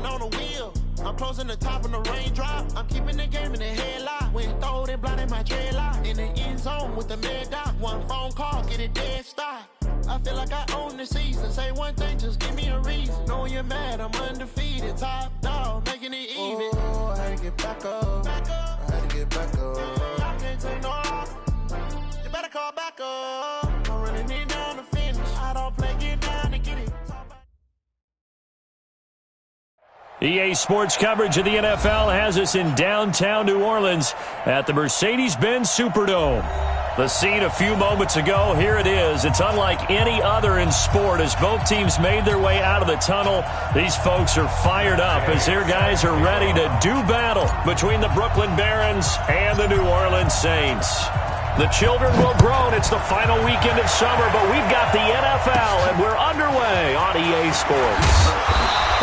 hand on the wheel. I'm closing the top on the raindrop. I'm keeping the game in the headlock. When throwed and blinded my dreadlock. In the end zone with the mad dot. One phone call, get it dead stop. I feel like I own the season. Say one thing, just give me a reason. Know you're mad, I'm undefeated. Top dog, making it even. Oh, I had to get back up. I had to get back up. I can't take no off. You better call back up. I'm running it down to finish. I don't play, get down to get it. EA Sports coverage of the NFL has us in downtown New Orleans at the Mercedes-Benz Superdome. The scene a few moments ago, here it is. It's unlike any other in sport as both teams made their way out of the tunnel. These folks are fired up as their guys are ready to do battle between the Brooklyn Barons and the New Orleans Saints. The children will groan. It's the final weekend of summer, but we've got the NFL, and we're underway on EA Sports.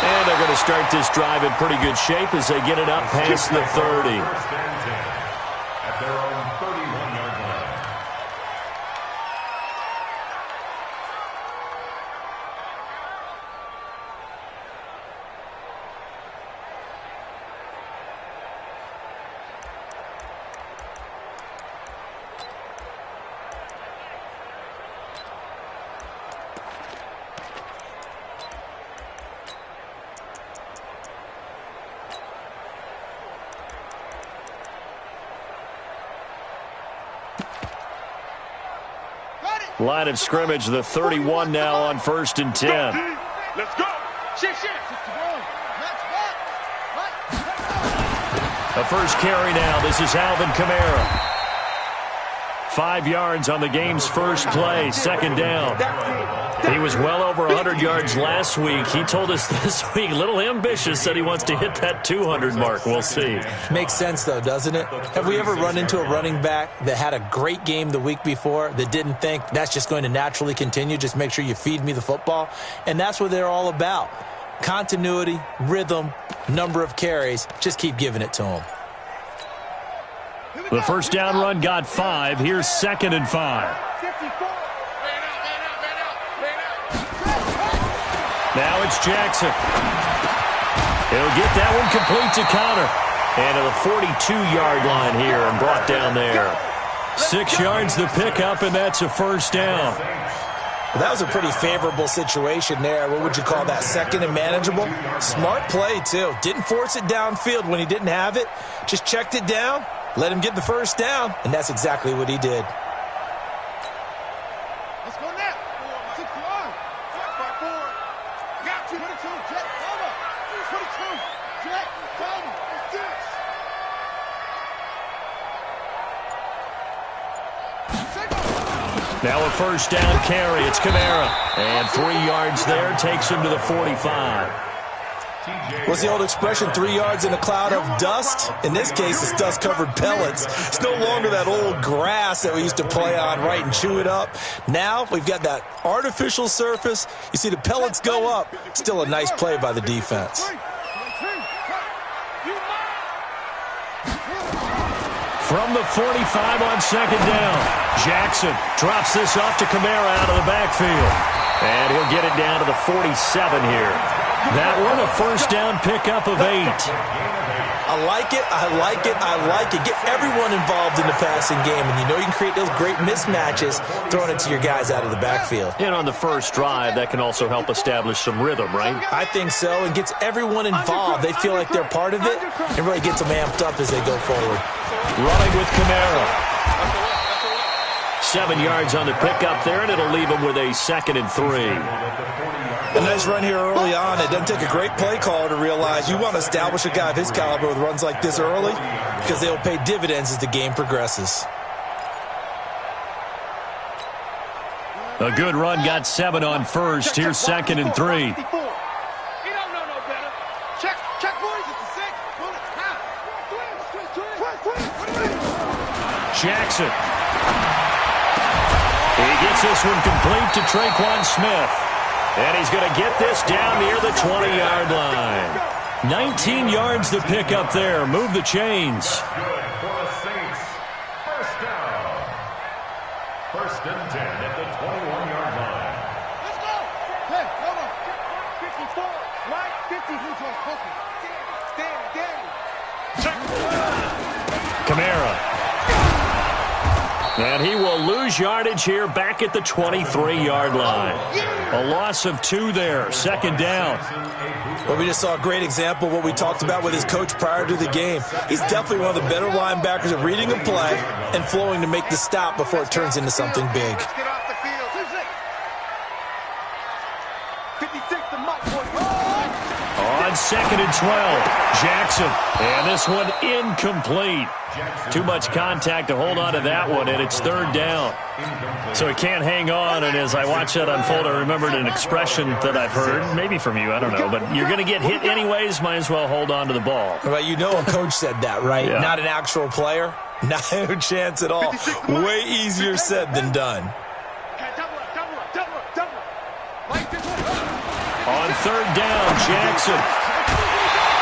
And they're going to start this drive in pretty good shape as they get it up past the 30. At their own 31-yard line. Line of scrimmage, the 31 now on 1st and 10. Let's go. The first carry now. This is Alvin Kamara. 5 yards on the game's first play, second down. He was well over 100 yards last week. He told us this week, a little ambitious, said he wants to hit that 200 mark. We'll see. Makes sense, though, doesn't it? Have we ever run into a running back that had a great game the week before that didn't think that's just going to naturally continue? Just make sure you feed me the football. And that's what they're all about. Continuity, rhythm, number of carries. Just keep giving it to them. The first down run got 5. Here's 2nd and 5. Now it's Jackson. He'll get that one complete to Connor. And to the 42-yard line here and brought down there. 6 yards the pickup, and that's a first down. Well, that was a pretty favorable situation there. What would you call that? Second and manageable? Smart play, too. Didn't force it downfield when he didn't have it. Just checked it down, let him get the first down, and that's exactly what he did. Let's go now. 6 yards. 5-4. Got you. 22. Jet cover. 22. Jet cover. Now a first down carry. It's Kamara. And 3 yards there takes him to the 45. What's the old expression, 3 yards in a cloud of dust? In this case, it's dust-covered pellets. It's no longer that old grass that we used to play on, right, and chew it up. Now we've got that artificial surface. You see the pellets go up. Still a nice play by the defense. From the 45 on 2nd down, Jackson drops this off to Kamara out of the backfield. And he'll get it down to the 47 here. That one a first down pickup of 8. I like it, I like it, I like it. Get everyone involved in the passing game, and you know you can create those great mismatches throwing it to your guys out of the backfield. And on the first drive, that can also help establish some rhythm, right? I think so, and gets everyone involved. They feel like they're part of it, and really gets them amped up as they go forward. Running with Kamara. 7 yards on the pickup there, and it'll leave him with a 2nd and 3. A nice run here early on. It doesn't take a great play caller to realize you want to establish a guy of his caliber with runs like this early because they'll pay dividends as the game progresses. A good run got 7 on first. Here's 2nd and 3. Jackson. He gets this one complete to Traquan Smith. And he's going to get this down near the 20-yard line. 19 yards to pick up there. Move the chains. Good for the Saints. First down. 1st and 10 at the 21-yard line. Let's go. Hey, come on. 54. Right, 54. Kamara. And he will lose yardage here back at the 23-yard line. A loss of 2 there, second down. Well, we just saw a great example of what we talked about with his coach prior to the game. He's definitely one of the better linebackers at reading a play and flowing to make the stop before it turns into something big. On second and 12, Jackson. And this one incomplete. Too much contact to hold on to that one, and it's third down. So he can't hang on, and as I watch that unfold, I remembered an expression that I've heard, maybe from you, I don't know, but you're going to get hit anyways, might as well hold on to the ball. Well, you know a coach said that, right? Yeah. Not an actual player. No chance at all. Way easier said than done. On third down, Jackson.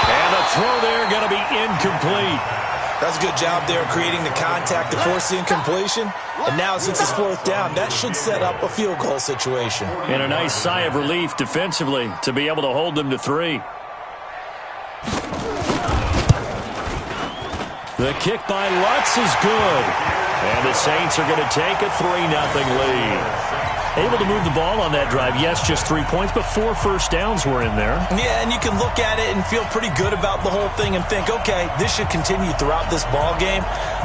And the throw there going to be incomplete. That's a good job there creating the contact to force the incompletion. And now since it's fourth down, that should set up a field goal situation. And a nice sigh of relief defensively to be able to hold them to 3. The kick by Lutz is good. And the Saints are going to take a 3-0 lead. Able to move the ball on that drive. Yes, just 3 points, but 4 first downs were in there. Yeah, and you can look at it and feel pretty good about the whole thing and think, okay, this should continue throughout this ball game.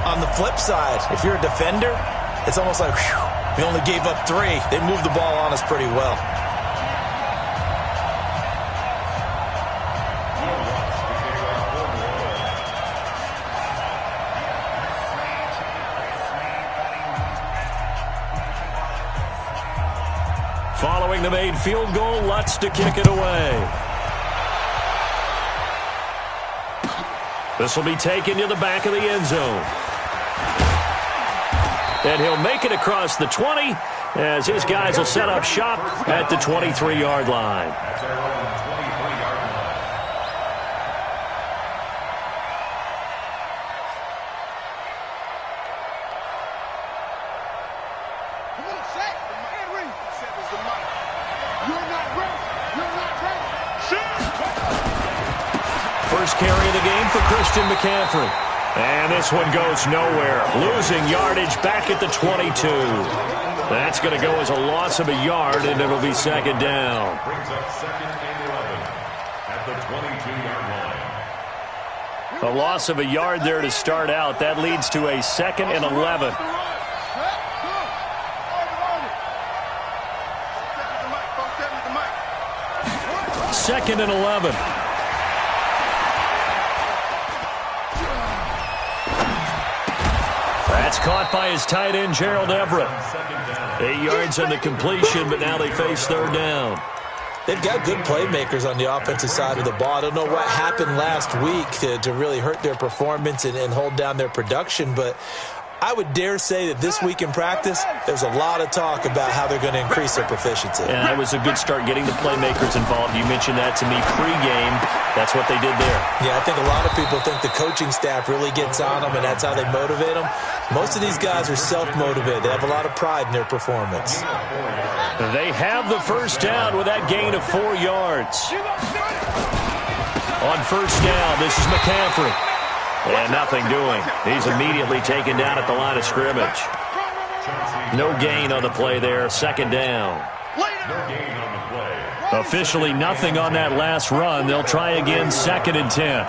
On the flip side, if you're a defender, it's almost like, whew, we only gave up 3. They moved the ball on us pretty well. Following the made field goal, Lutz to kick it away. This will be taken to the back of the end zone. And he'll make it across the 20 as his guys will set up shop at the 23-yard line. First carry of the game for Christian McCaffrey. And this one goes nowhere. Losing yardage back at the 22. That's going to go as a loss of a yard, and it'll be second down. Brings up second and 11 at the 22-yard line. A loss of a yard there to start out. That leads to a second and 11. Second and 11. That's caught by his tight end, Gerald Everett. 8 yards on the completion, but now they face third down. They've got good playmakers on the offensive side of the ball. I don't know what happened last week to really hurt their performance and hold down their production, but I would dare say that this week in practice, there's a lot of talk about how they're going to increase their proficiency. And that was a good start getting the playmakers involved. You mentioned that to me pregame. That's what they did there. Yeah, I think a lot of people think the coaching staff really gets on them, and that's how they motivate them. Most of these guys are self-motivated. They have a lot of pride in their performance. They have the first down with that gain of 4 yards. On first down, this is McCaffrey. And nothing doing. He's immediately taken down at the line of scrimmage. No gain on the play there. Second down. Officially nothing on that last run. They'll try again, second and 10.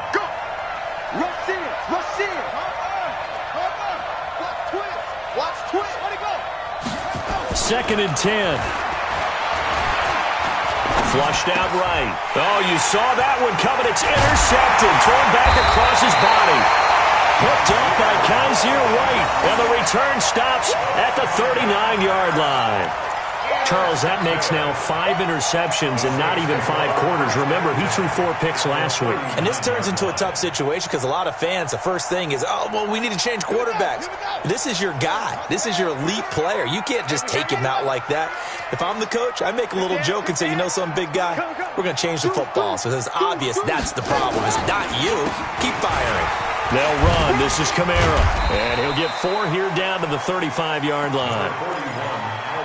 Second and 10. Flushed out right. Oh, you saw that one coming. It's intercepted. Thrown back across his body. Picked up by Kaiser White. And the return stops at the 39-yard line. Charles, that makes now 5 interceptions and not even 5 quarters. Remember, he threw 4 picks last week. And this turns into a tough situation because a lot of fans, the first thing is, oh, well, we need to change quarterbacks. This is your guy. This is your elite player. You can't just take him out like that. If I'm the coach, I make a little joke and say, you know some big guy, we're going to change the football. So it's obvious that's the problem. It's not you. Keep firing. They'll run. This is Kamara. And he'll get 4 here down to the 35-yard line.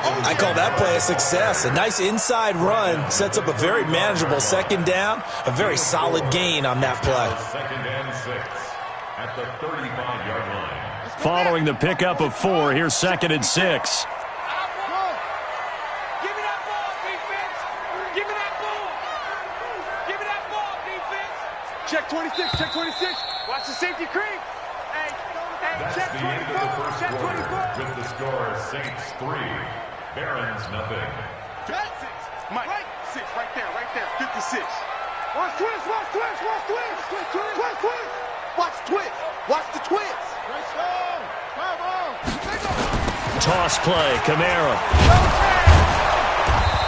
I call that play a success. A nice inside run sets up a very manageable second down, a very solid gain on that play. Second and 6 at the 35-yard line. Following the pickup of 4, here's second and 6. Check 26, check 26. Watch the safety creep. Hey, That's check the 24, end of the first check quarter 24. with the score Saints 3, Barons nothing. Check 6. Mike, right. 6, right there, 56. Watch twist, watch twist, watch twist. Twist, twist. Watch twist. Watch the twist. Toss play, Kamara.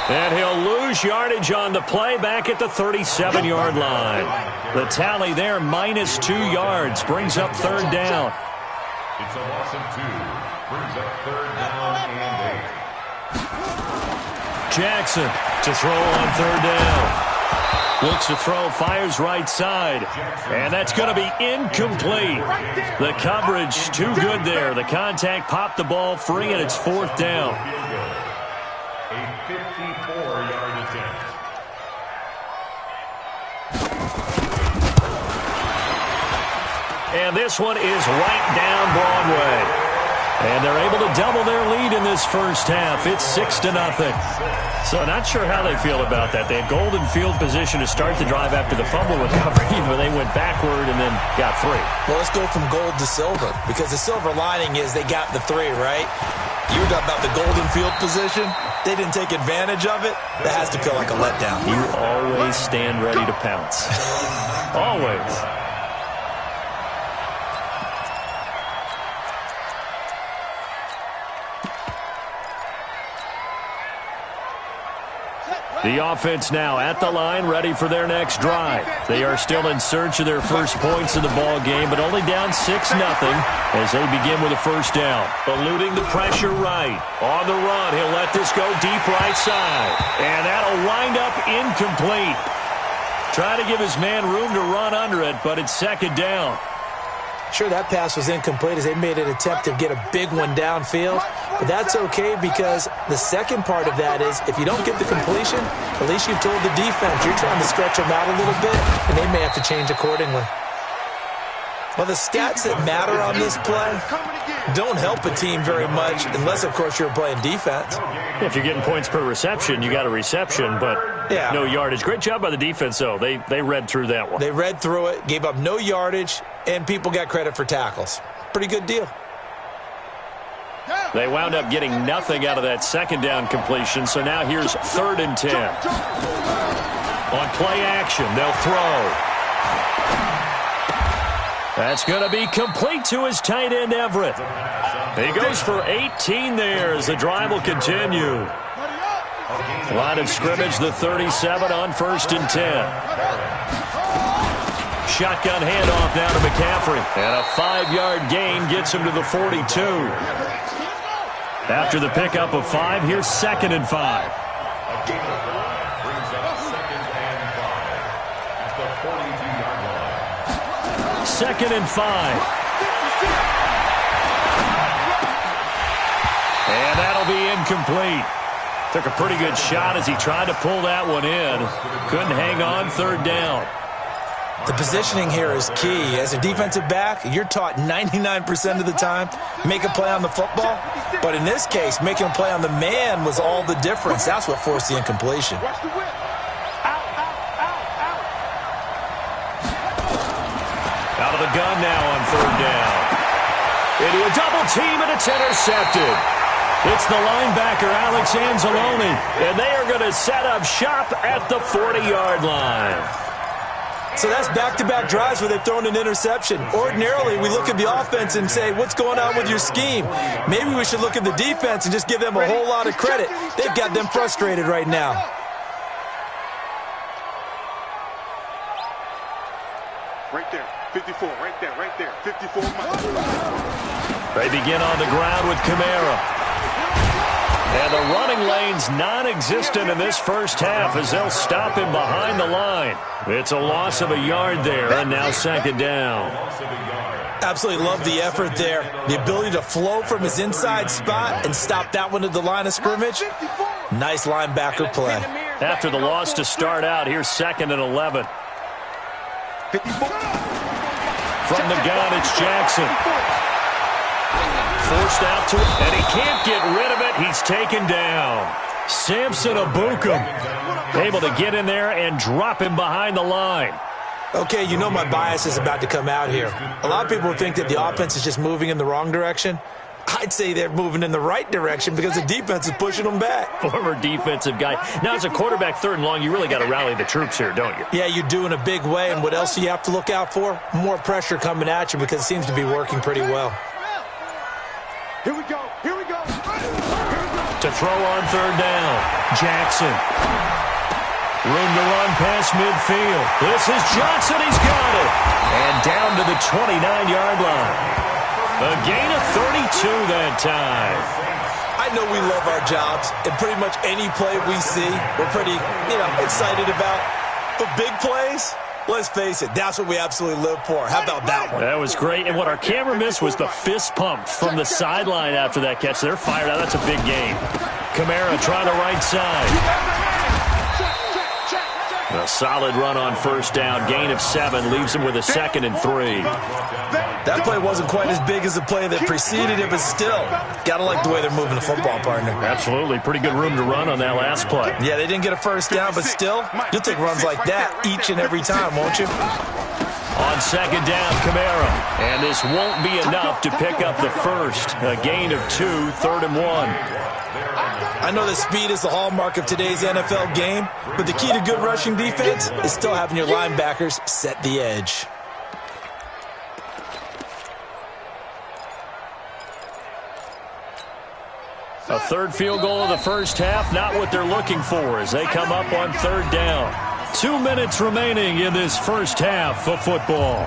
And he'll lose yardage on the play back at the 37-yard line. The tally there, -2 yards, brings up third down. It's a loss of 2, brings up third down and 8. Jackson to throw on third down. Looks to throw, fires right side. And that's going to be incomplete. The coverage too good there. The contact popped the ball free, and it's fourth down. A 54-yard attempt. And this one is right down Broadway. And they're able to double their lead in this first half. It's 6-0. So not sure how they feel about that. They had golden field position to start the drive after the fumble recovery, but they went backward and then got 3. Well, let's go from gold to silver, because the silver lining is they got the 3, right? You were talking about the golden field position. They didn't take advantage of it. That has to feel like a letdown. You always stand ready to pounce. Always. The offense now at the line, ready for their next drive. They are still in search of their first points in the ball game, but only down 6-0 as they begin with a first down. Eluding the pressure right. On the run, he'll let this go deep right side. And that'll wind up incomplete. Trying to give his man room to run under it, but it's second down. Sure, that pass was incomplete as they made an attempt to get a big one downfield. But that's okay, because the second part of that is if you don't get the completion, at least you've told the defense you're trying to stretch them out a little bit, and they may have to change accordingly. Well, the stats that matter on this play don't help a team very much unless, of course, you're playing defense. If you're getting points per reception, you got a reception, but no yardage. Great job by the defense, though. They read through that one. They read through it, gave up no yardage, and people got credit for tackles. Pretty good deal. They wound up getting nothing out of that second down completion, so now here's 3rd and 10. On play action, they'll throw. That's going to be complete to his tight end, Everett. He goes for 18 there as the drive will continue. Line of scrimmage, the 37 on 1st and 10. Shotgun handoff down to McCaffrey. And a 5-yard gain gets him to the 42. After the pickup of 5, here's 2nd and 5. Second and 5. And that'll be incomplete. Took a pretty good shot as he tried to pull that one in. Couldn't hang on, 3rd down. The positioning here is key. As a defensive back, you're taught 99% of the time, make a play on the football. But in this case, making a play on the man was all the difference. That's what forced the incompletion. Out of the gun now on 3rd down. Into a double team, and it's intercepted. It's the linebacker, Alex Anzalone, and they are going to set up shop at the 40-yard line. So that's back-to-back drives where they've thrown an interception. Ordinarily, we look at the offense and say, what's going on with your scheme? Maybe we should look at the defense and just give them a whole lot of credit. They've got them frustrated right now. Right there, 54, right there, 54 miles. They begin on the ground with Kamara. And the running lane's non-existent in this first half as they'll stop him behind the line. It's a loss of a yard there, and now second down. Absolutely love the effort there. The ability to flow from his inside spot and stop that one at the line of scrimmage. Nice linebacker play. After the loss to start out, here's 2nd and 11. From the gun, it's Jackson. Forced out to it, and he can't get rid of it. He's taken down. Samson Abukum able to get in there and drop him behind the line. Okay, you know my bias is about to come out here. A lot of people think that the offense is just moving in the wrong direction. I'd say they're moving in the right direction because the defense is pushing them back. Former defensive guy. Now, as a quarterback 3rd and long, you really got to rally the troops here, don't you? Yeah, you do in a big way. And what else do you have to look out for? More pressure coming at you because it seems to be working pretty well. Here we go. Here we go. To throw on 3rd down, Jackson. Room to run past midfield. This is Johnson. He's got it. And down to the 29-yard line. A gain of 32 that time. I know we love our jobs, and pretty much any play we see, we're pretty, excited about. But big plays, let's face it, that's what we absolutely live for. How about that one? That was great. And what our camera missed was the fist pump from the sideline after that catch. They're fired out. That's a big game. Kamara trying the right side. A solid run on 1st down. Gain of 7 leaves him with a 2nd and 3. That play wasn't quite as big as the play that preceded it, but still, got to like the way they're moving the football, partner. Absolutely. Pretty good room to run on that last play. Yeah, they didn't get a 1st down, but still, you'll take runs like that each and every time, won't you? On 2nd down, Kamara. And this won't be enough to pick up the first. A gain of 2, 3rd and 1. I know that speed is the hallmark of today's NFL game, but the key to good rushing defense is still having your linebackers set the edge. A 3rd field goal of the first half, not what they're looking for as they come up on 3rd down. 2 minutes remaining in this first half of football.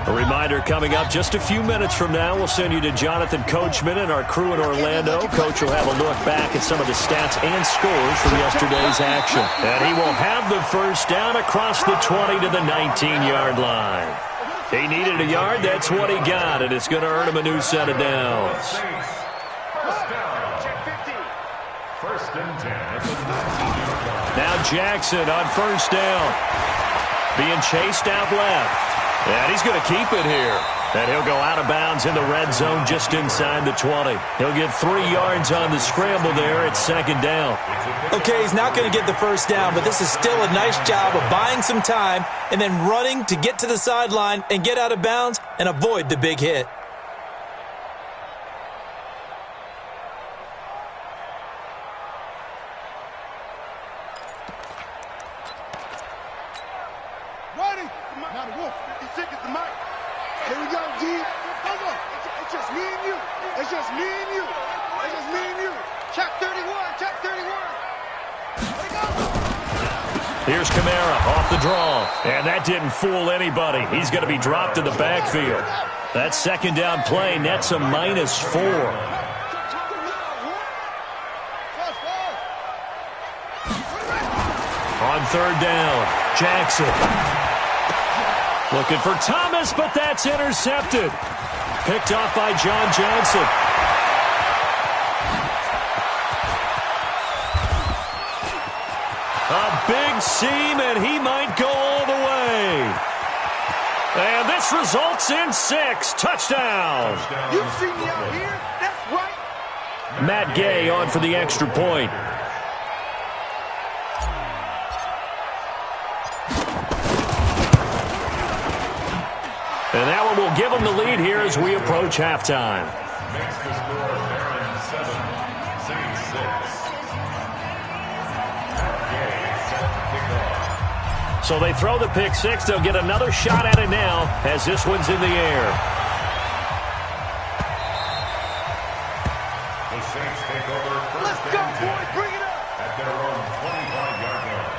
A reminder coming up just a few minutes from now, we'll send you to Jonathan Coachman and our crew in Orlando. Coach will have a look back at some of the stats and scores from yesterday's action. And he will have the first down across the 20 to the 19-yard line. He needed a yard, that's what he got, and it's going to earn him a new set of downs. First and 10 at the 19-yard line. Now Jackson on 1st down. Being chased out left. And he's going to keep it here. And he'll go out of bounds in the red zone just inside the 20. He'll get 3 yards on the scramble there at 2nd down. Okay, he's not going to get the 1st down, but this is still a nice job of buying some time and then running to get to the sideline and get out of bounds and avoid the big hit. Here's Kamara off the draw. And that didn't fool anybody. He's going to be dropped in the backfield. That 2nd down play nets a -4. On 3rd down, Jackson. Looking for Thomas, but that's intercepted. Picked off by John Johnson. A big seam, and he might go all the way. And this results in 6. Touchdown. You see me out here? That's right. Matt Gay on for the extra point. And that one will give them the lead here as we approach halftime. Makes the score Barron 7, Saints 6. So they throw the pick 6. They'll get another shot at it now as this one's in the air. The Saints take over first and 10 Bring it up. at their own 25-yard line.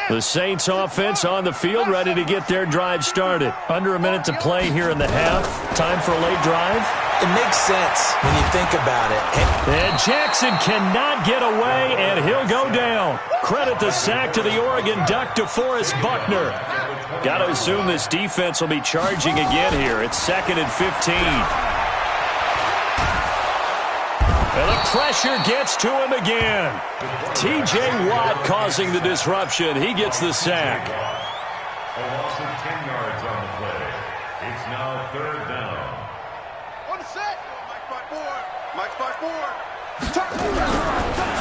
The Saints offense on the field, ready to get their drive started. Under a minute to play here in the half. Time for a late drive. It makes sense when you think about it. And Jackson cannot get away, and he'll go down. Credit the sack to the Oregon Duck, DeForest Buckner. Got to assume this defense will be charging again here. It's 2nd and 15. And the pressure gets to him again. T.J. Watt causing the disruption. He gets the sack. A loss of 10 yards on the play. It's now 3rd down. On the set. Mike spot forward.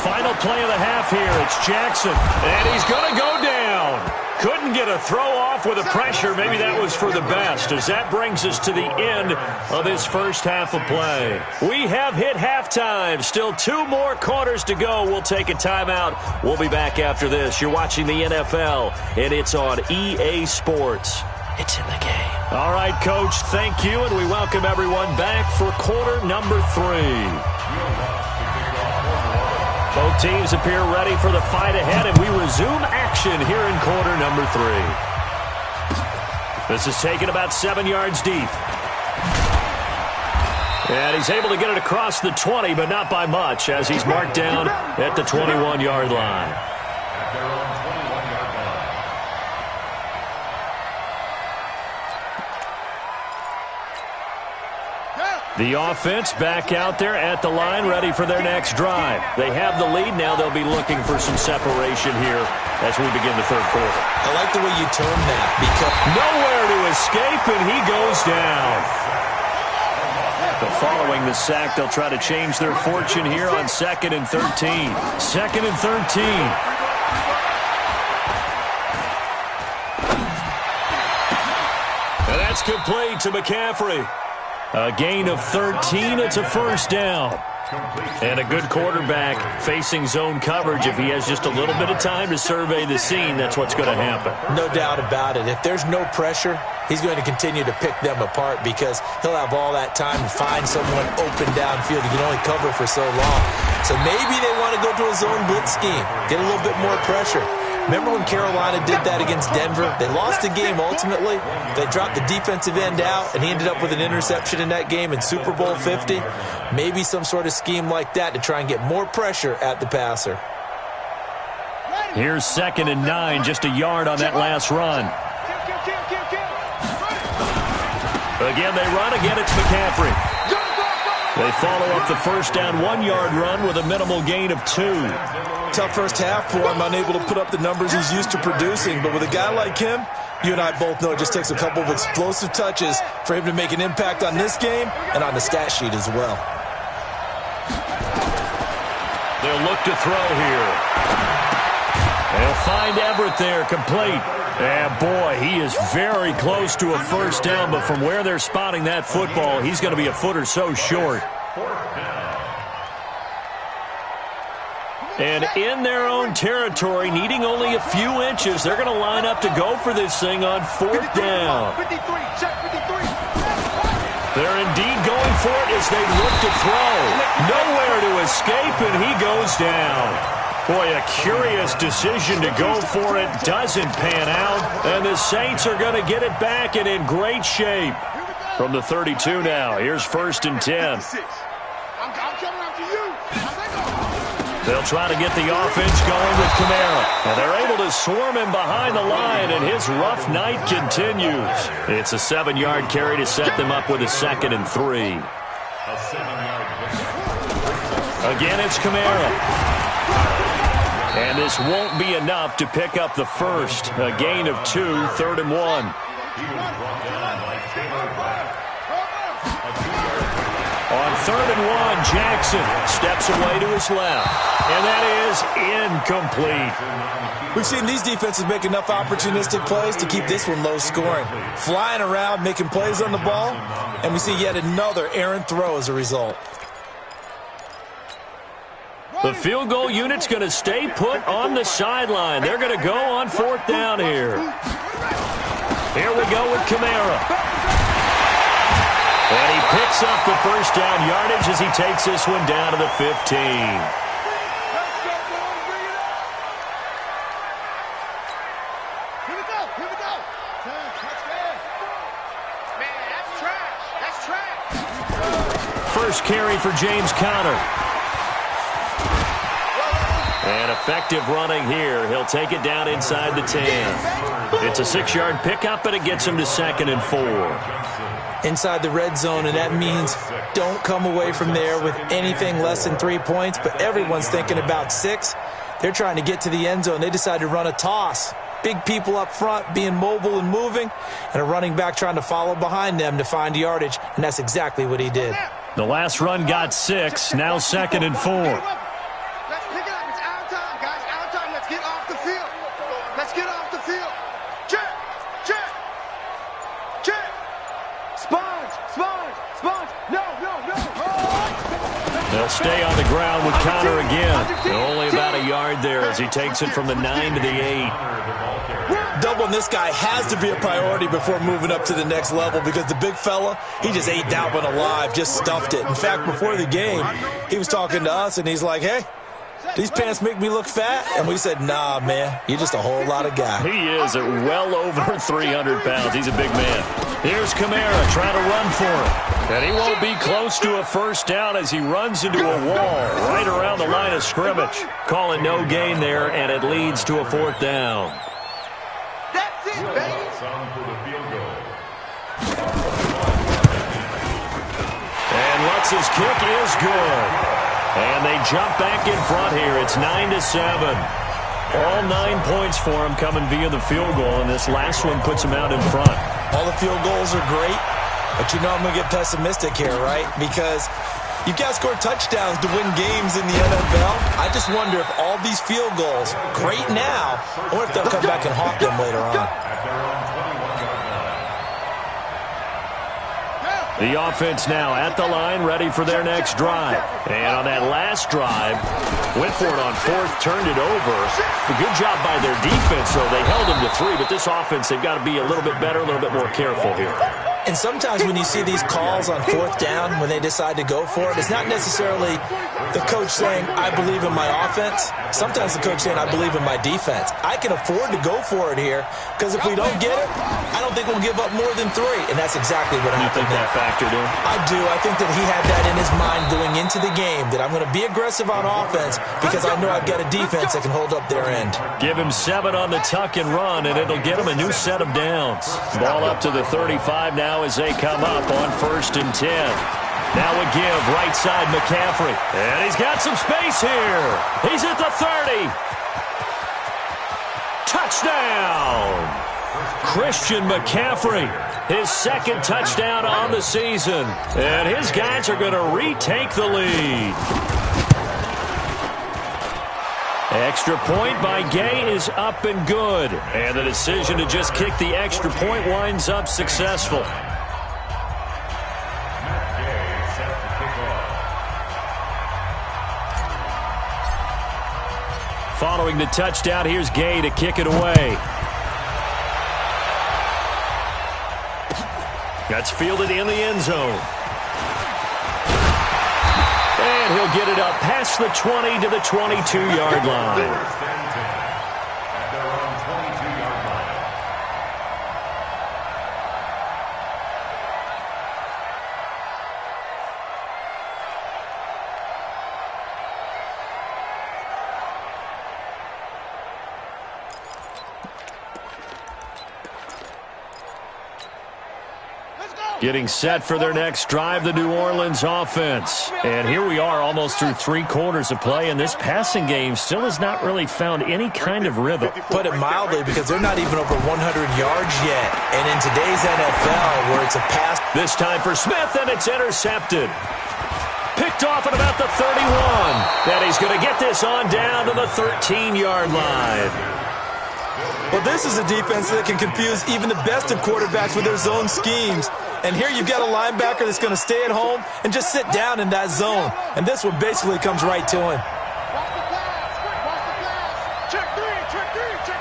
Final play of the half here. It's Jackson. And he's going to go down. Couldn't get a throw off with the pressure. Maybe that was for the best, as that brings us to the end of this first half of play. We have hit halftime. Still 2 more quarters to go. We'll take a timeout. We'll be back after this. You're watching the NFL, and it's on EA Sports. It's in the game. All right, Coach, thank you, and we welcome everyone back for quarter number 3. Both teams appear ready for the fight ahead, and we resume action here in quarter number 3. This is taken about 7 yards deep. And he's able to get it across the 20, but not by much, as he's marked down at the 21-yard line. At their own 21-yard line. The offense back out there at the line, ready for their next drive. They have the lead. Now they'll be looking for some separation here as we begin the third quarter. I like the way you term that, because nowhere to escape, and he goes down. But following the sack, they'll try to change their fortune here on 2nd and 13. 2nd and 13. And that's complete to McCaffrey. A gain of 13. It's a first down. And a good quarterback facing zone coverage. If he has just a little bit of time to survey the scene, that's what's going to happen. No doubt about it. If there's no pressure, he's going to continue to pick them apart, because he'll have all that time to find someone open downfield. He can only cover for so long. So maybe they want to go to a zone blitz scheme, get a little bit more pressure. Remember when Carolina did that against Denver? They lost the game ultimately. They dropped the defensive end out, and he ended up with an interception in that game in Super Bowl 50. Maybe some sort of scheme like that to try and get more pressure at the passer. Here's 2nd and 9, just a yard on that last run. Again, they run. Again, it's McCaffrey. They follow up the first down 1-yard run with a minimal gain of 2. Tough first half for him, unable to put up the numbers he's used to producing. But with a guy like him, you and I both know it just takes a couple of explosive touches for him to make an impact on this game and on the stat sheet as well. They'll look to throw here. They'll find Everett there, complete. And boy, he is very close to a first down, but from where they're spotting that football, he's going to be a foot or so short. And in their own territory, needing only a few inches, they're going to line up to go for this thing on 4th down. They're indeed going for it as they look to throw. Nowhere to escape, and he goes down. Boy, a curious decision to go for it. Doesn't pan out, and the Saints are going to get it back and in great shape. From the 32 now, here's 1st and 10. They'll try to get the offense going with Kamara. And they're able to swarm him behind the line, and his rough night continues. It's a 7-yard carry to set them up with a 2nd and 3. Again, it's Kamara. And this won't be enough to pick up the first. A gain of 2, 3rd and 1. On 3rd and 1, Jackson steps away to his left. And that is incomplete. We've seen these defenses make enough opportunistic plays to keep this one low scoring. Flying around, making plays on the ball, and we see yet another errant throw as a result. The field goal unit's going to stay put on the sideline. They're going to go on 4th down here. Here we go with Kamara. And he picks up the first down yardage as he takes this one down to the 15. carry for James Conner. And effective running here. He'll take it down inside the 10. It's a 6-yard pickup, but it gets him to 2nd and 4. Inside the red zone, and that means don't come away from there with anything less than 3 points, but everyone's thinking about 6. They're trying to get to the end zone. They decide to run a toss. Big people up front being mobile and moving, and a running back trying to follow behind them to find yardage, and that's exactly what he did. The last run got 6, now 2nd and 4. Let's pick it up. It's our time, guys. Our time. Let's get off the field. Let's get off the field. Check. Check. Check. Sponge. Sponge. Sponge. No, no, no. They'll stay on the ground with Conner again. Only about a yard there as he takes it from the 9 to the 8. Doubling this guy has to be a priority before moving up to the next level because the big fella, he just ate that one alive, just stuffed it. In fact, before the game, he was talking to us, and he's like, hey, these pants make me look fat? And we said, nah, man, you're just a whole lot of guy. He is at well over 300 pounds. He's a big man. Here's Kamara trying to run for it. And he won't be close to a first down as he runs into a wall right around the line of scrimmage. Calling no gain there, and it leads to a 4th down. That's it, baby. And Lutz's kick is good. And they jump back in front here. It's 9-7. All 9 points for him coming via the field goal, and this last one puts him out in front. All the field goals are great, but you know I'm going to get pessimistic here, right? Because you've got to score touchdowns to win games in the NFL. I just wonder if all these field goals, great now, or if they'll come back and haunt them later on. The offense now at the line, ready for their next drive. And on that last drive, went for it on 4th, turned it over. A good job by their defense, though. They held them to 3, but this offense, they've got to be a little bit better, a little bit more careful here. And sometimes when you see these calls on 4th down, when they decide to go for it, it's not necessarily the coach saying, I believe in my offense. Sometimes the coach saying, I believe in my defense. I can afford to go for it here, because if we don't get it, I don't think we'll give up more than 3. And that's exactly what happened. You think that factored in? I do. I think that he had that in his mind going into the game, that I'm going to be aggressive on offense because I know I've got a defense that can hold up their end. Give him 7 on the tuck and run, and it'll get him a new set of downs. Ball up to the 35 now as they come up on 1st and 10. Now a give, right side McCaffrey. And he's got some space here. He's at the 30. Touchdown! Christian McCaffrey, his 2nd touchdown on the season. And his guys are going to retake the lead. Extra point by Gay is up and good. And the decision to just kick the extra point winds up successful. Following the touchdown, here's Gay to kick it away. That's fielded in the end zone. And he'll get it up past the 20 to the 22-yard line. Getting set for their next drive, the New Orleans offense. And here we are almost through 3 quarters of play, and this passing game still has not really found any kind of rhythm. Put it mildly, because they're not even over 100 yards yet. And in today's NFL, where it's a pass. This time for Smith, and it's intercepted. Picked off at about the 31. And he's going to get this on down to the 13-yard line. Well, this is a defense that can confuse even the best of quarterbacks with their zone schemes. And here you've got a linebacker that's going to stay at home and just sit down in that zone. And this one basically comes right to him. Check 3, check 3, check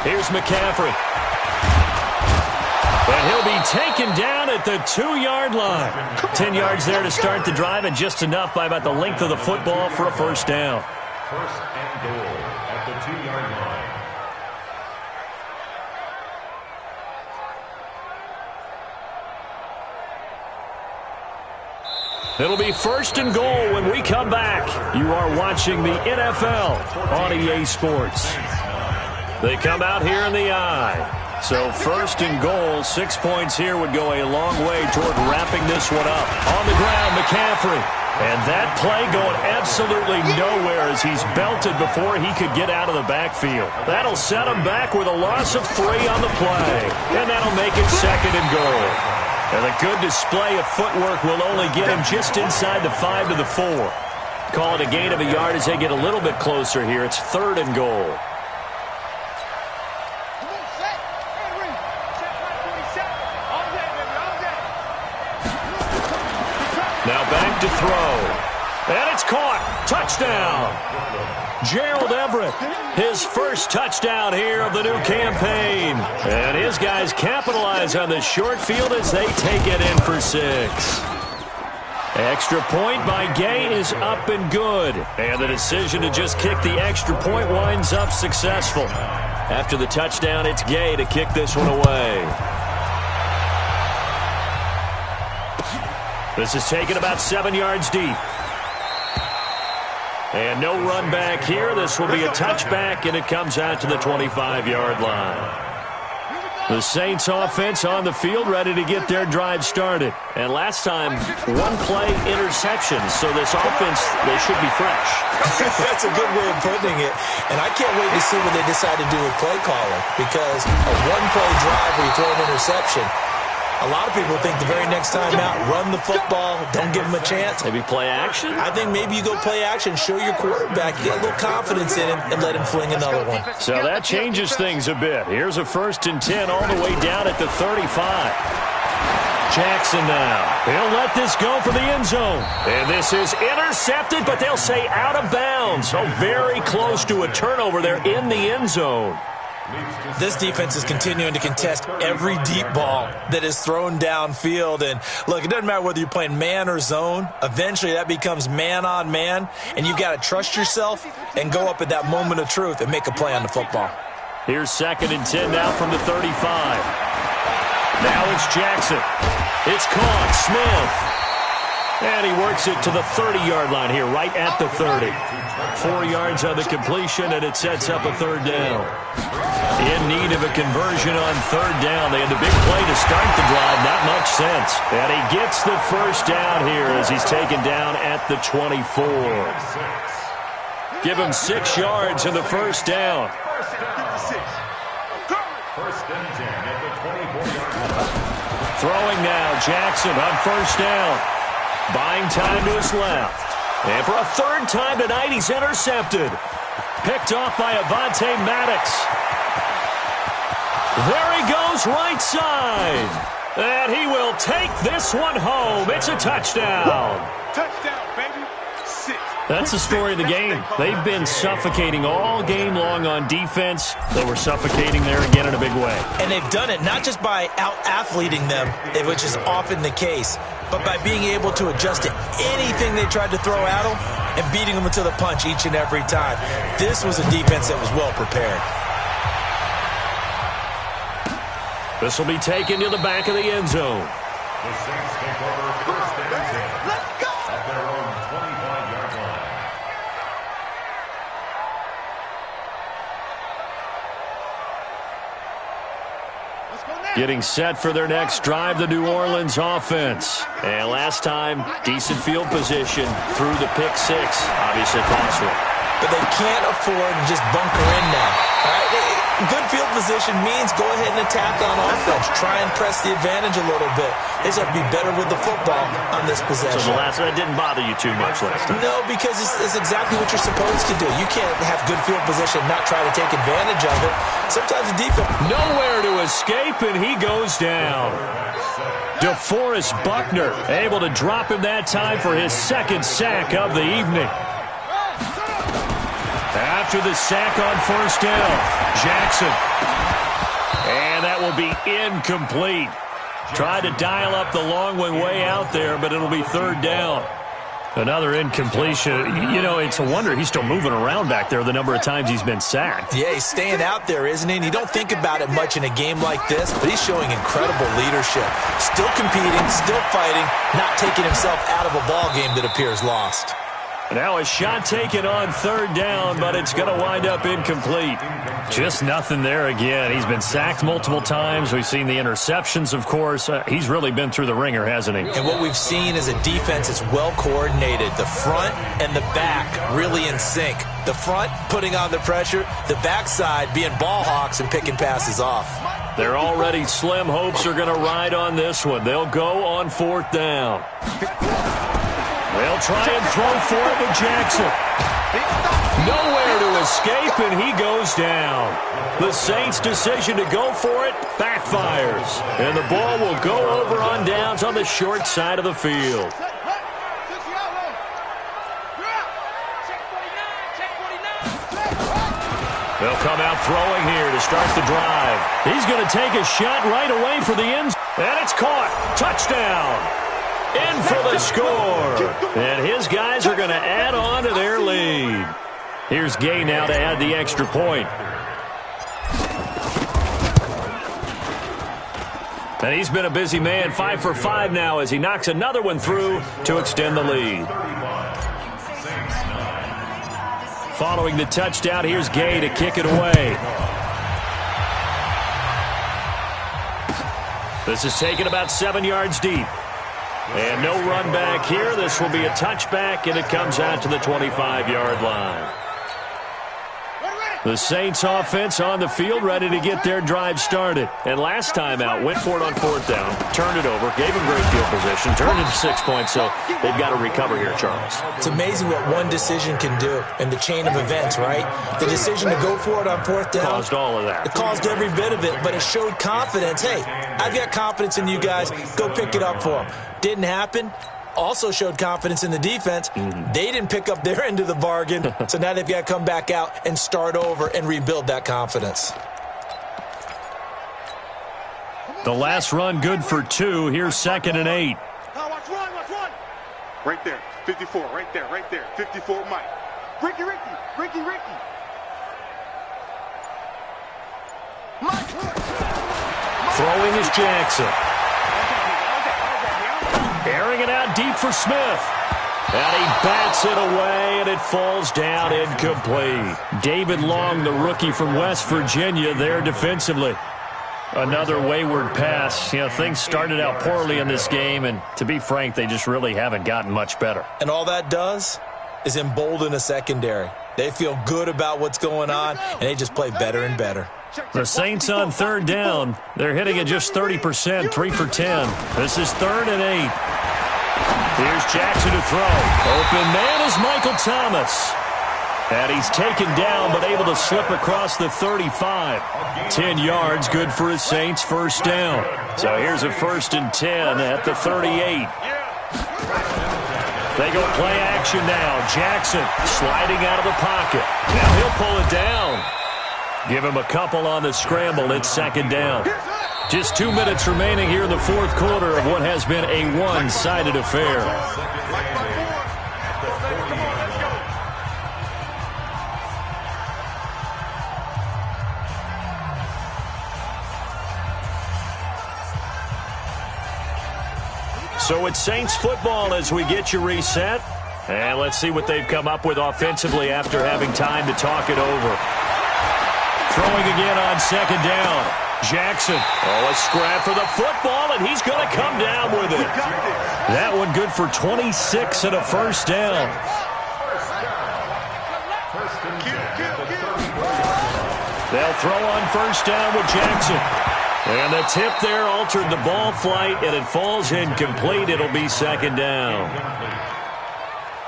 3. Here's McCaffrey. And he'll be taken down at the 2-yard line. 10 yards there to start the drive, and just enough by about the length of the football for a first down. 1st and goal at the 2-yard line. It'll be 1st and goal when we come back. You are watching the NFL on EA Sports. They come out here in the eye. So 1st and goal, 6 points here would go a long way toward wrapping this one up. On the ground, McCaffrey. And that play going absolutely nowhere as he's belted before he could get out of the backfield. That'll set him back with a loss of 3 on the play. And that'll make it 2nd and goal. And a good display of footwork will only get him just inside the 5 to the 4. Call it a gain of a yard as they get a little bit closer here. It's 3rd and goal. Now back to throw. And it's caught. Touchdown. Gerald Everett, his first touchdown here of the new campaign. And his guys capitalize on the short field as they take it in for 6. Extra point by Gay is up and good. And the decision to just kick the extra point winds up successful. After the touchdown, it's Gay to kick this one away. This is taken about 7 yards deep. And no run back here. This will be a touchback, and it comes out to the 25-yard line. The Saints offense on the field ready to get their drive started. And last time, 1-play interception. So this offense, they should be fresh. That's a good way of putting it. And I can't wait to see what they decide to do with play calling. Because a 1-play drive where you throw an interception, a lot of people think the very next time out, run the football, don't give them a chance. Maybe play action? I think maybe you go play action, show your quarterback, get a little confidence in him, and let him fling another one. So that changes things a bit. Here's a 1st and 10 all the way down at the 35. Jackson now. He'll let this go for the end zone. And this is intercepted, but they'll say out of bounds. So very close to a turnover there in the end zone. This defense is continuing to contest every deep ball that is thrown downfield. And, look, it doesn't matter whether you're playing man or zone. Eventually, that becomes man on man. And you've got to trust yourself and go up at that moment of truth and make a play on the football. Here's 2nd and 10 now from the 35. Now it's Jackson. It's caught. Smith. And he works it to the 30-yard line here, right at the 30. 4 yards on the completion, and it sets up a 3rd down. In need of a conversion on 3rd down. They had the big play to start the drive. Not much sense. And he gets the 1st down here as he's taken down at the 24. Give him 6 yards in the 1st down. 1st and 10 at the 24-yard line. Throwing now, Jackson on 1st down. Buying time to his left. And for a 3rd time tonight, he's intercepted. Picked off by Avonte Maddox. There he goes, right side. And he will take this one home. It's a touchdown. Touchdown, baby. 6. That's the story of the game. They've been suffocating all game long on defense. They were suffocating there again in a big way. And they've done it not just by out-athleting them, which is often the case, but by being able to adjust to anything they tried to throw at them and beating them to the punch each and every time. This was a defense that was well prepared. This will be taken to the back of the end zone. The Saints take over 1st and 10. Let's go! At their own 25-yard line. Getting set for their next drive, the New Orleans offense. And last time, decent field position through the pick 6. Obviously costly. But they can't afford to just bunker in now. All right? Good field position means go ahead and attack on offense. Try and press the advantage a little bit. They just have to be better with the football on this possession. So the last one didn't bother you too much last time? No, because it's exactly what you're supposed to do. You can't have good field position and not try to take advantage of it. Sometimes the defense... Nowhere to escape, and he goes down. DeForest Buckner able to drop him that time for his 2nd sack of the evening. After the sack on 1st down, Jackson. And that will be incomplete. Tried to dial up the long one way out there, but it'll be 3rd down. Another incompletion. You know, it's a wonder he's still moving around back there the number of times he's been sacked. Yeah, he's staying out there, isn't he? And you don't think about it much in a game like this, but he's showing incredible leadership. Still competing, still fighting, not taking himself out of a ball game that appears lost. Now a shot taken on third down, but it's going to wind up incomplete. Just nothing there again. He's been sacked multiple times. We've seen the interceptions, of course. He's really been through the ringer, hasn't he? And what we've seen is a defense that's well coordinated. The front and the back really in sync. The front putting on the pressure, the backside being ball hawks and picking passes off. Their already slim hopes are going to ride on this one. They'll go on fourth down. They'll try and throw for it with Jackson. Nowhere to escape, and he goes down. The Saints' decision to go for it backfires. And the ball will go over on downs on the short side of the field. They'll come out throwing here to start the drive. He's going to take a shot right away for the end. And it's caught. Touchdown. In for the score. And his guys are going to add on to their lead. Here's Gay now to add the extra point. And he's been a busy man, 5 for 5 now as he knocks another one through to extend the lead. Following the touchdown, here's Gay to kick it away. This is taken about 7 yards deep. And no run back here. This will be a touchback, and it comes out to the 25-yard line. The Saints offense on the field, ready to get their drive started. And last time out, went for it on fourth down, turned it over, gave them great field position, turned into 6 points, so they've got to recover here, Charles. It's amazing what one decision can do in the chain of events, right? The decision to go for it on fourth down. Caused all of that. It caused every bit of it, but it showed confidence. Hey, I've got confidence in you guys. Go pick it up for them. Didn't happen. Also showed confidence in the defense. They didn't pick up their end of the bargain, so now they've got to come back out and start over and rebuild that confidence. The last run good for 2. Here's 2nd and 8. Watch one. Right there, 54, right there, 54, Mike. Ricky. Mike. Throwing is Jackson. Airing it out deep for Smith. And he bats it away, and it falls down incomplete. David Long, the rookie from West Virginia, there defensively. Another wayward pass. You know, things started out poorly in this game, and to be frank, they just really haven't gotten much better. And all that does is embolden a secondary. They feel good about what's going on, and they just play better and better. The Saints on third down. They're hitting at just 30%, 3 for 10. This is 3rd and 8. Here's Jackson to throw. Open man is Michael Thomas. And he's taken down but able to slip across the 35. 10 yards, good for his Saints first down. So here's a 1st and 10 at the 38. They go play action now. Jackson sliding out of the pocket. Now he'll pull it down. Give him a couple on the scramble. It's 2nd down. Just 2 minutes remaining here in the 4th quarter of what has been a one-sided affair. So it's Saints football as we get you reset. And let's see what they've come up with offensively after having time to talk it over. Throwing again on 2nd down. Jackson. Oh, a scrap for the football, and he's going to come down with it. That one good for 26 and a first down. They'll throw on first down with Jackson. And the tip there altered the ball flight, and it falls incomplete. It'll be 2nd down.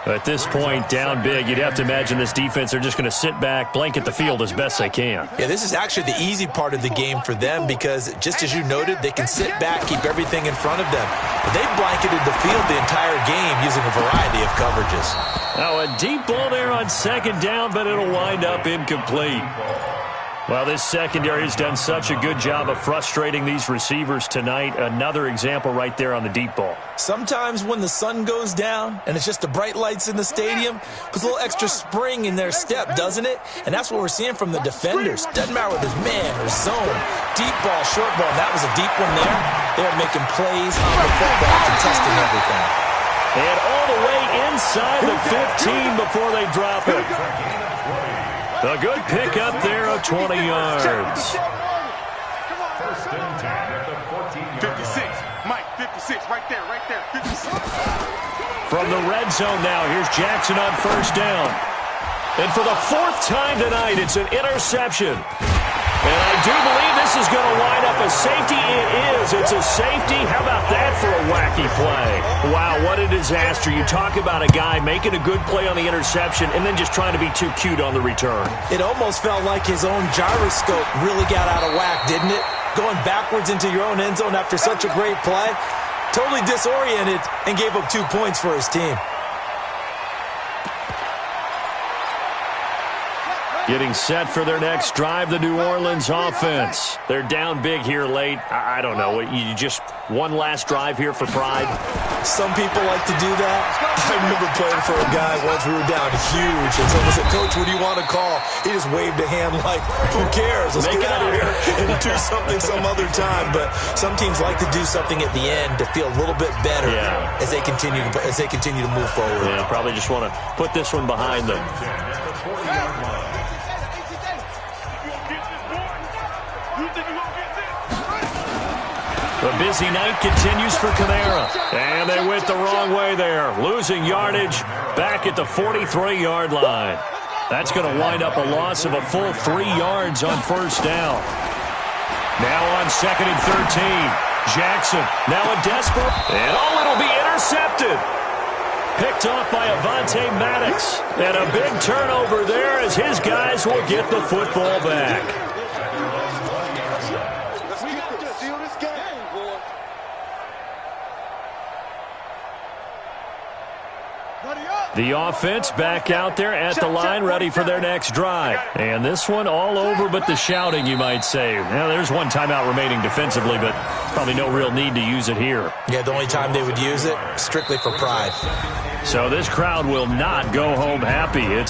At this point, down big, you'd have to imagine this defense are just going to sit back, blanket the field as best they can. Yeah, this is actually the easy part of the game for them because, just as you noted, they can sit back, keep everything in front of them. But they've blanketed the field the entire game using a variety of coverages. Now, a deep ball there on 2nd down, but it'll wind up incomplete. Well, this secondary has done such a good job of frustrating these receivers tonight. Another example right there on the deep ball. Sometimes when the sun goes down and it's just the bright lights in the stadium, puts a little extra spring in their step, doesn't it? And that's what we're seeing from the defenders. Doesn't matter whether it's man or zone, deep ball, short ball. That was a deep one there. They're making plays on the football, contesting everything. And all the way inside the 15 before they drop it. A good pickup there of 20 yards. First and 10 at the 14-yard 56. Mike, 56. Right there, 56. From the red zone now, here's Jackson on first down. And for the fourth time tonight, it's an interception. And I do believe this is going to wind up a safety. It is. It's a safety. How about that for a wacky play? Wow, what a disaster. You talk about a guy making a good play on the interception and then just trying to be too cute on the return. It almost felt like his own gyroscope really got out of whack, didn't it? Going backwards into your own end zone after such a great play. Totally disoriented and gave up 2 points for his team. Getting set for their next drive, the New Orleans offense. They're down big here late. I don't know. You just one last drive here for pride? Some people like to do that. I remember playing for a guy once we were down huge. And someone said, "Coach, what do you want to call?" He just waved a hand like, "Who cares? Let's get out of here and do something some other time." But some teams like to do something at the end to feel a little bit better as they continue to move forward. Yeah, probably just want to put this one behind them. The busy night continues for Kamara. And they went the wrong way there. Losing yardage back at the 43-yard line. That's going to wind up a loss of a full 3 yards on first down. Now on 2nd and 13. Jackson now a desperate. And it'll be intercepted. Picked off by Avonte Maddox. And a big turnover there as his guys will get the football back. The offense back out there at the line, ready for their next drive. And this one all over but the shouting, you might say. Now, there's one timeout remaining defensively, but probably no real need to use it here. Yeah, the only time they would use it, strictly for pride. So this crowd will not go home happy. It's